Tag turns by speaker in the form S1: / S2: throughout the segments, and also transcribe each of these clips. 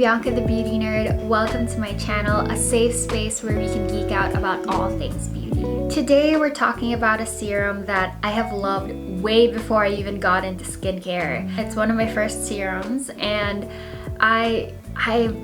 S1: Bianca the Beauty Nerd. Welcome to my channel, a safe space where we can geek out about all things beauty. Today we're talking about a serum that I have loved way before I even got into skincare. It's one of my first serums and I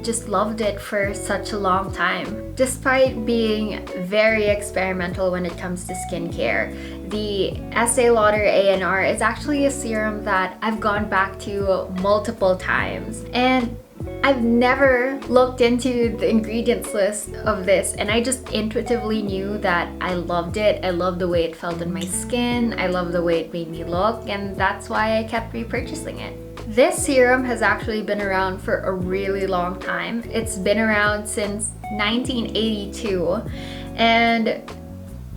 S1: just loved it for such a long time. Despite being very experimental when it comes to skincare, the Estée Lauder A&R is actually a serum that I've gone back to multiple times. And I've never looked into the ingredients list of this, and I just intuitively knew that I loved it. I loved the way it felt on my skin. I loved the way it made me look, and that's why I kept repurchasing it. This serum has actually been around for a really long time. It's been around since 1982, and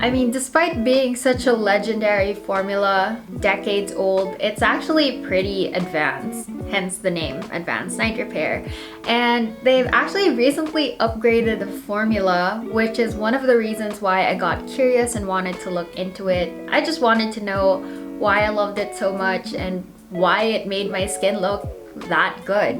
S1: I mean, despite being such a legendary formula, decades old, it's actually pretty advanced, hence the name Advanced Night Repair. And they've actually recently upgraded the formula, which is one of the reasons why I got curious and wanted to look into it. I just wanted to know why I loved it so much and why it made my skin look that good.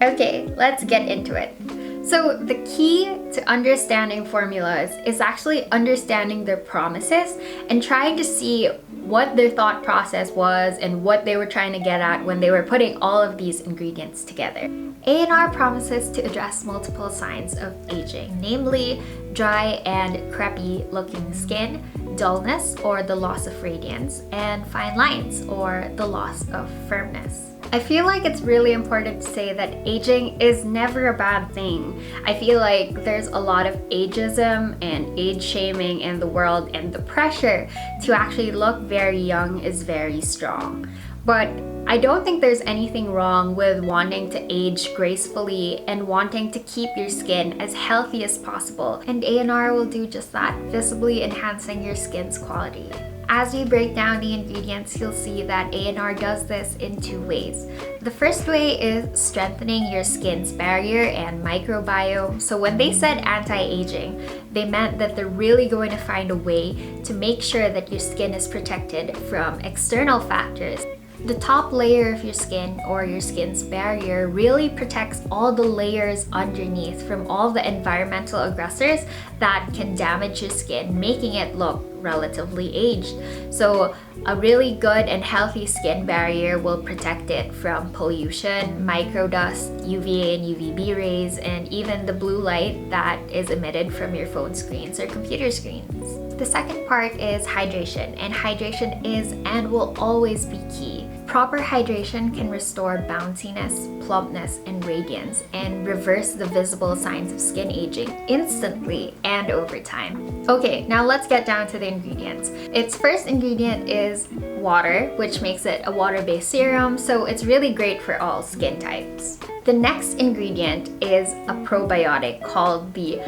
S1: Okay, let's get into it. So the key to understanding formulas is actually understanding their promises and trying to see what their thought process was and what they were trying to get at when they were putting all of these ingredients together. A&R promises to address multiple signs of aging, namely dry and crepey looking skin, dullness or the loss of radiance, and fine lines or the loss of firmness. I feel like it's really important to say that aging is never a bad thing. I feel like there's a lot of ageism and age shaming in the world, and the pressure to actually look very young is very strong. But I don't think there's anything wrong with wanting to age gracefully and wanting to keep your skin as healthy as possible. And A&R will do just that, visibly enhancing your skin's quality. As we break down the ingredients, you'll see that A&R does this in two ways. The first way is strengthening your skin's barrier and microbiome. So when they said anti-aging, they meant that they're really going to find a way to make sure that your skin is protected from external factors. The top layer of your skin, or your skin's barrier, really protects all the layers underneath from all the environmental aggressors that can damage your skin, making it look relatively aged. So a really good and healthy skin barrier will protect it from pollution, microdust, UVA and UVB rays, and even the blue light that is emitted from your phone screens or computer screens. The second part is hydration, and hydration is and will always be key. Proper hydration can restore bounciness, plumpness, and radiance, and reverse the visible signs of skin aging instantly and over time. Okay, now let's get down to the ingredients. Its first ingredient is water, which makes it a water-based serum, so it's really great for all skin types. The next ingredient is a probiotic called the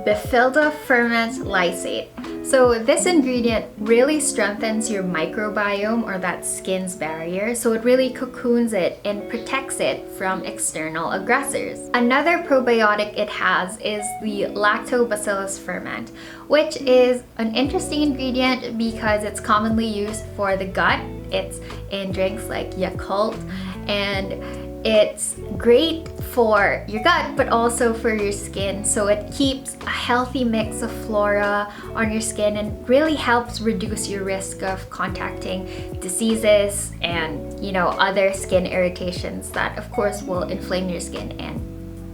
S1: Bisabolol ferment lysate. So this ingredient really strengthens your microbiome, or that skin's barrier, so it really cocoons it and protects it from external aggressors. Another probiotic it has is the Lactobacillus Ferment, which is an interesting ingredient because it's commonly used for the gut. It's in drinks like Yakult, and it's great for your gut, but also for your skin. So it keeps a healthy mix of flora on your skin and really helps reduce your risk of contracting diseases and, other skin irritations that of course will inflame your skin and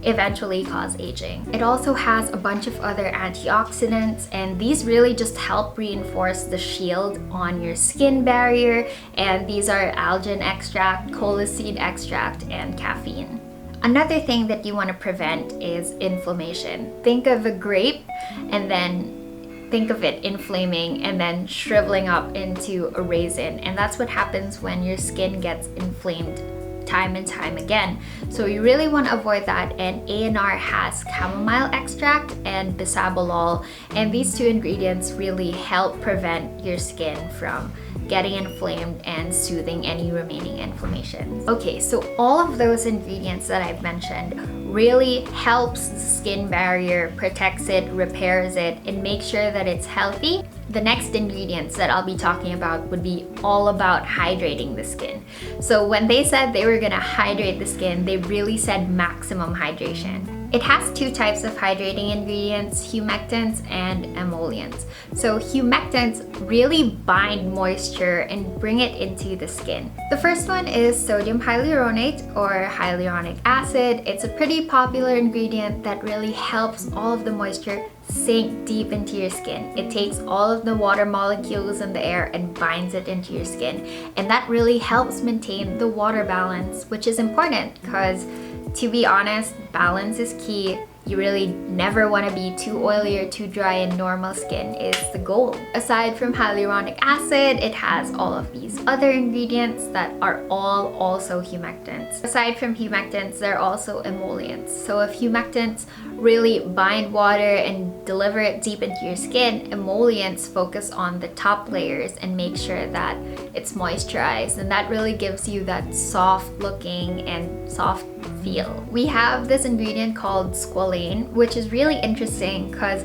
S1: eventually cause aging. It also has a bunch of other antioxidants, and these really just help reinforce the shield on your skin barrier, and these are algin extract, colocid extract, and caffeine. Another thing that you want to prevent is inflammation. Think of a grape and then think of it inflaming and then shriveling up into a raisin, and that's what happens when your skin gets inflamed time and time again. So you really want to avoid that, and A&R has chamomile extract and bisabolol, and these two ingredients really help prevent your skin from getting inflamed and soothing any remaining inflammation. Okay, so all of those ingredients that I've mentioned really helps the skin barrier, protects it, repairs it, and makes sure that it's healthy. The next ingredients that I'll be talking about would be all about hydrating the skin. So when they said they were gonna hydrate the skin, they really said maximum hydration. It has two types of hydrating ingredients, humectants and emollients. So humectants really bind moisture and bring it into the skin. The first one is sodium hyaluronate or hyaluronic acid. It's a pretty popular ingredient that really helps all of the moisture sink deep into your skin. It takes all of the water molecules in the air and binds it into your skin. And that really helps maintain the water balance, which is important because, to be honest, balance is key. You really never want to be too oily or too dry, and normal skin is the goal. Aside from hyaluronic acid, it has all of these other ingredients that are all also humectants. Aside from humectants, there are also emollients. So if humectants really bind water and deliver it deep into your skin, emollients focus on the top layers and make sure that it's moisturized, and that really gives you that soft looking and soft feel. We have this ingredient called Squalane, which is really interesting because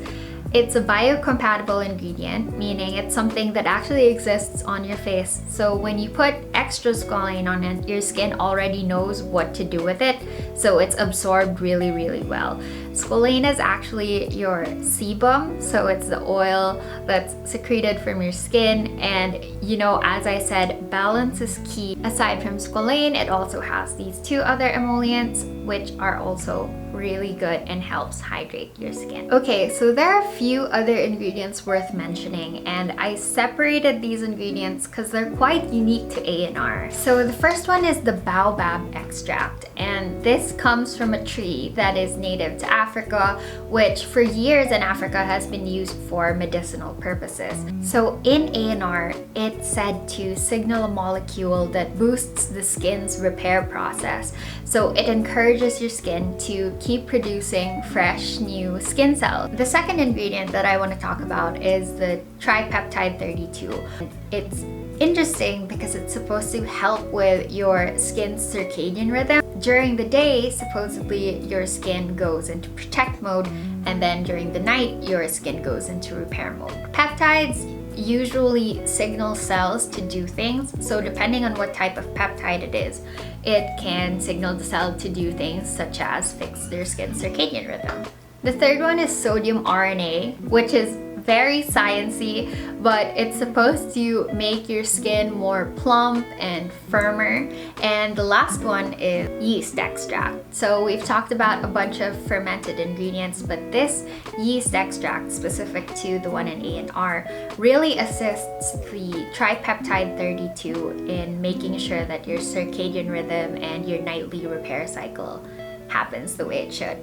S1: it's a biocompatible ingredient, meaning it's something that actually exists on your face. So when you put extra squalane on it, your skin already knows what to do with it, so it's absorbed really, really well. Squalane is actually your sebum, so it's the oil that's secreted from your skin, and you know, as I said, balance is key. Aside from squalane, it also has these two other emollients, which are also really good and helps hydrate your skin. Okay, so there are a few other ingredients worth mentioning, and I separated these ingredients because they're quite unique to A&R. So the first one is the baobab extract, and this comes from a tree that is native to Africa, which for years in Africa has been used for medicinal purposes. So in A&R, it's said to signal a molecule that boosts the skin's repair process. So it encourages your skin to keep producing fresh, new skin cells. The second ingredient that I want to talk about is the Tripeptide 32. It's interesting because it's supposed to help with your skin's circadian rhythm. During the day, supposedly your skin goes into protect mode, and then during the night, your skin goes into repair mode. Peptides usually signal cells to do things, so depending on what type of peptide it is, it can signal the cell to do things such as fix their skin's circadian rhythm. The third one is sodium RNA, which is very sciencey, but it's supposed to make your skin more plump and firmer. And the last one is yeast extract. So we've talked about a bunch of fermented ingredients, but this yeast extract, specific to the one in A&R, really assists the Tripeptide 32 in making sure that your circadian rhythm and your nightly repair cycle happens the way it should.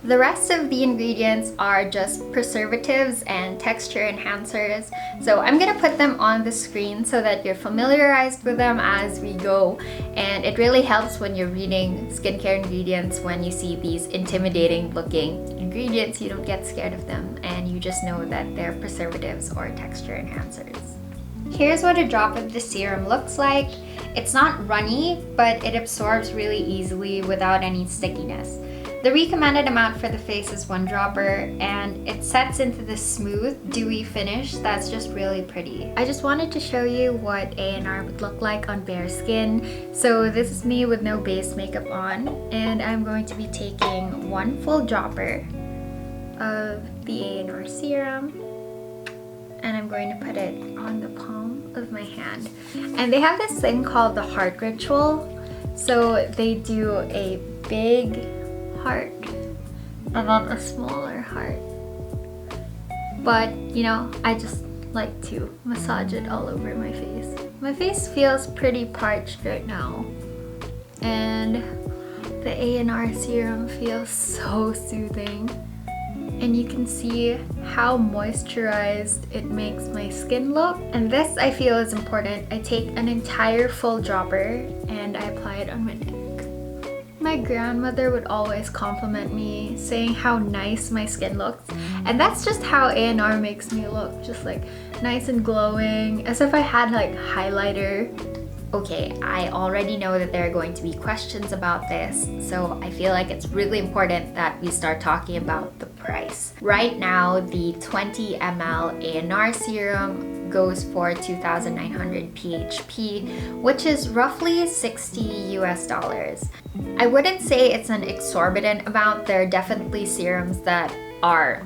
S1: The rest of the ingredients are just preservatives and texture enhancers, so I'm gonna put them on the screen so that you're familiarized with them as we go, and it really helps when you're reading skincare ingredients. When you see these intimidating looking ingredients, you don't get scared of them, and you just know that they're preservatives or texture enhancers. Here's what a drop of the serum looks like. It's not runny, but it absorbs really easily without any stickiness. The recommended amount for the face is 1 dropper, and it sets into this smooth, dewy finish that's just really pretty. I just wanted to show you what A&R would look like on bare skin. So this is me with no base makeup on, and I'm going to be taking 1 full dropper of the A&R serum, and I'm going to put it on the palm of my hand. And they have this thing called the heart ritual. So they do a big heart and then a smaller heart, but you know, I just like to massage it all over my face. My face feels pretty parched right now, and the A&R serum feels so soothing, and you can see how moisturized it makes my skin look. And this, I feel, is important. I take an entire full dropper and I apply it on my neck. My grandmother would always compliment me, saying how nice my skin looks, and that's just how A&R makes me look, just like nice and glowing, as if I had like highlighter Okay, I already know that there are going to be questions about this, so I feel like it's really important that we start talking about the price. Right now, the 20 ml ANR serum goes for 2,900 PHP, which is roughly $60 US. I wouldn't say it's an exorbitant amount. There are definitely serums that are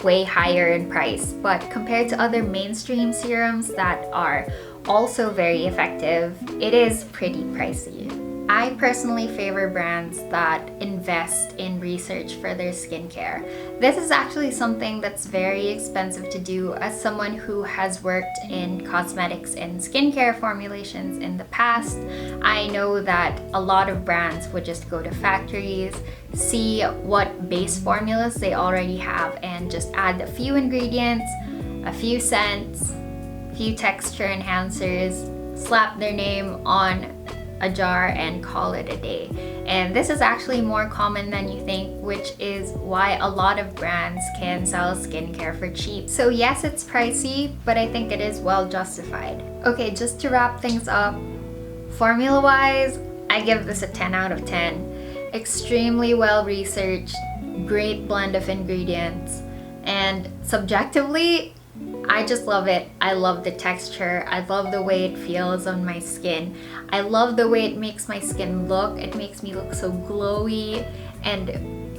S1: way higher in price, but compared to other mainstream serums that are also very effective, it is pretty pricey. I personally favor brands that invest in research for their skincare. This is actually something that's very expensive to do. As someone who has worked in cosmetics and skincare formulations in the past, I know that a lot of brands would just go to factories, see what base formulas they already have, and just add a few ingredients, a few scents, few texture enhancers, slap their name on a jar and call it a day. And this is actually more common than you think, which is why a lot of brands can sell skincare for cheap. So yes, it's pricey, but I think it is well justified. Okay, just to wrap things up, formula wise, I give this a 10 out of 10. Extremely well researched, great blend of ingredients, and subjectively, I just love it. I love the texture. I love the way it feels on my skin. I love the way it makes my skin look. It makes me look so glowy, and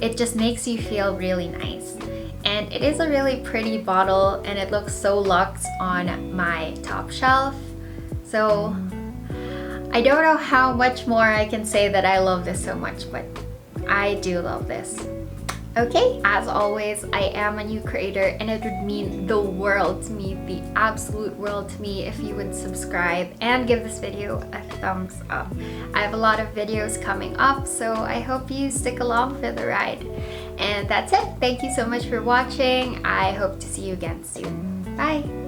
S1: it just makes you feel really nice. And it is a really pretty bottle, and it looks so luxe on my top shelf. So I don't know how much more I can say that I love this so much, but I do love this. Okay, as always, I am a new creator, and it would mean the world to me, the absolute world to me, if you would subscribe and give this video a thumbs up. I have a lot of videos coming up, so I hope you stick along for the ride. And that's it. Thank you so much for watching. I hope to see you again soon. Bye!